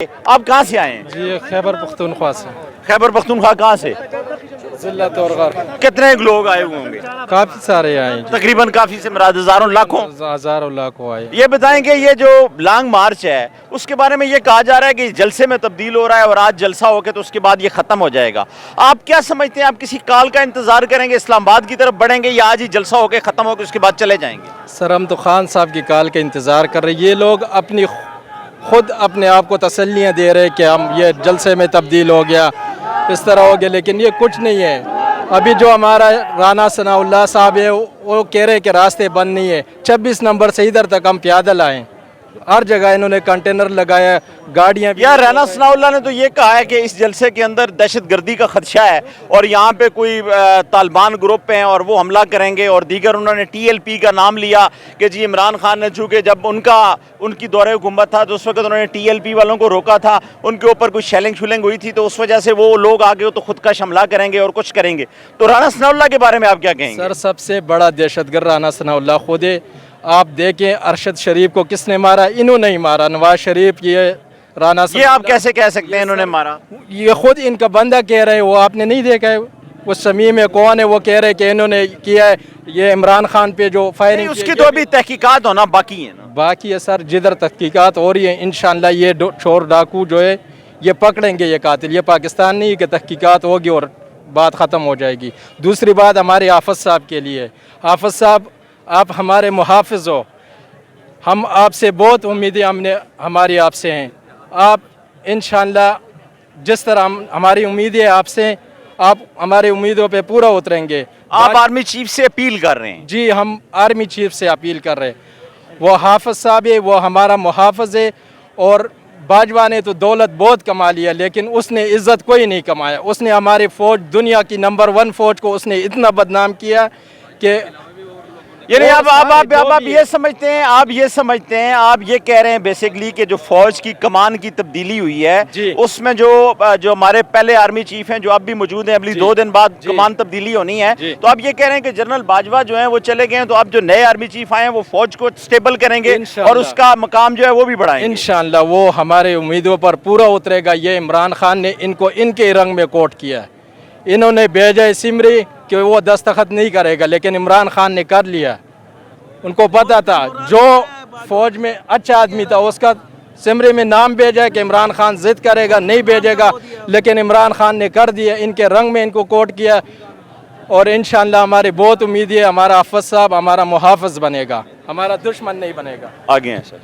آپ کہاں سے آئے ہیں؟ جی خیبر پختونخوا سے خیبر پختونخوا کہاں سے؟ ضلع طورغر کتنے لوگ آئے ہوئے ہوں گے؟ کافی سارے آئے ہیں جی، تقریباً کافی سے مراد ہزاروں لاکھوں؟ ہزاروں لاکھوں آئے۔ یہ بتائیں کہ یہ جو لانگ مارچ ہے اس کے بارے میں یہ کہا جا رہا ہے کہ جلسے میں تبدیل ہو رہا ہے اور آج جلسہ ہو کے تو اس کے بعد یہ ختم ہو جائے گا، آپ کیا سمجھتے ہیں؟ آپ کسی کال کا انتظار کریں گے، اسلام آباد کی طرف بڑھیں گے یا آج ہی جلسہ ہو کے ختم ہو کے اس کے بعد چلے جائیں گے؟ سر ہم تو خان صاحب کی کال کا انتظار کر رہے ہیں، یہ لوگ خود اپنے آپ کو تسلیاں دے رہے کہ ہم یہ جلسے میں تبدیل ہو گیا، اس طرح ہو گیا، لیکن یہ کچھ نہیں ہے۔ ابھی جو ہمارا رانا ثناء اللہ صاحب ہے وہ کہہ رہے کہ راستے بند نہیں ہے، 26 نمبر سے ادھر تک ہم پیادل آئیں، ہر جگہ انہوں نے کنٹینر لگایا، گاڑیاں بھی۔ یار رانا ثناء اللہ نے تو یہ کہا ہے کہ اس جلسے کے اندر دہشت گردی کا خدشہ ہے اور یہاں پہ کوئی طالبان گروپ ہیں اور وہ حملہ کریں گے، اور دیگر انہوں نے ٹی ایل پی کا نام لیا کہ جی عمران خان نے چونکہ جب ان کی دور حکومت تھا تو اس وقت انہوں نے ٹی ایل پی والوں کو روکا تھا، ان کے اوپر کوئی شیلنگ ہوئی تھی تو اس وجہ سے وہ لوگ آگے تو خودکش حملہ کریں گے اور کچھ کریں گے، تو رانا ثناء اللہ کے بارے میں آپ کیا کہیں گے؟ سر سب سے بڑا دہشت گرد رانا ثناء اللہ خود ہے، آپ دیکھیں ارشد شریف کو کس نے مارا؟ انہوں نے ہی مارا، نواز شریف یہ رانا ثناء یہ آپ کیسے کہہ سکتے ہیں انہوں نے مارا؟ یہ خود ان کا بندہ کہہ رہے، وہ آپ نے نہیں دیکھا ہے، وہ سمیم ہے کون ہے، وہ کہہ رہے کہ انہوں نے کیا ہے یہ عمران خان پہ جو فائرنگ اس کی تو ابھی تحقیقات ہونا باقی ہیں نا۔ باقی ہے سر، جدھر تحقیقات ہو رہی ہیں انشاءاللہ یہ چور ڈاکو جو ہے یہ پکڑیں گے، یہ قاتل، یہ پاکستان نہیں کہ تحقیقات ہوگی اور بات ختم ہو جائے گی۔ دوسری بات ہمارے حافظ صاحب کے لیے، حافظ صاحب آپ ہمارے محافظ ہو، ہم آپ سے بہت امیدیں ہماری آپ سے ہیں، آپ انشاءاللہ جس طرح ہماری امیدیں آپ سے، آپ ہماری امیدوں پہ پورا اتریں گے۔ آپ آرمی چیف سے اپیل کر رہے ہیں؟ جی ہم آرمی چیف سے اپیل کر رہے ہیں، وہ حافظ صاحب ہے، وہ ہمارا محافظ ہے، اور باجوہ نے تو دولت بہت کما لیا لیکن اس نے عزت کوئی نہیں کمایا، اس نے ہماری فوج، دنیا کی نمبر 1 فوج کو اس نے اتنا بدنام کیا کہ یعنی آپ یہ سمجھتے ہیں، آپ یہ کہہ رہے ہیں بیسیکلی کہ جو فوج کی کمان کی تبدیلی ہوئی ہے جی، اس میں جو ہمارے پہلے آرمی چیف ہیں جو اب بھی موجود ہیں، اگلی 2 دن بعد کمان تبدیلی ہونی ہے، تو آپ یہ کہہ رہے ہیں کہ جنرل باجوہ جو ہیں وہ چلے گئے ہیں تو اب جو نئے آرمی چیف آئے ہیں وہ فوج کو سٹیبل کریں گے اور اس کا مقام جو ہے وہ بھی بڑھائیں گے؟ انشاءاللہ وہ ہمارے امیدوں پر پورا اترے گا۔ یہ عمران خان نے ان کو ان کے رنگ میں کوٹ کیا ہے، انہوں نے بھیجا سمری کہ وہ دستخط نہیں کرے گا لیکن عمران خان نے کر لیا، ان کو پتا تھا جو فوج میں اچھا آدمی تھا اس کا سمری میں نام بھیجا کہ عمران خان ضد کرے گا، نہیں بھیجے گا، لیکن عمران خان نے کر دیا، ان کے رنگ میں ان کو کوٹ کیا، اور انشاءاللہ ہماری بہت امید ہے ہمارا حافظ صاحب ہمارا محافظ بنے گا، ہمارا دشمن نہیں بنے گا۔ آگے ہیں سر۔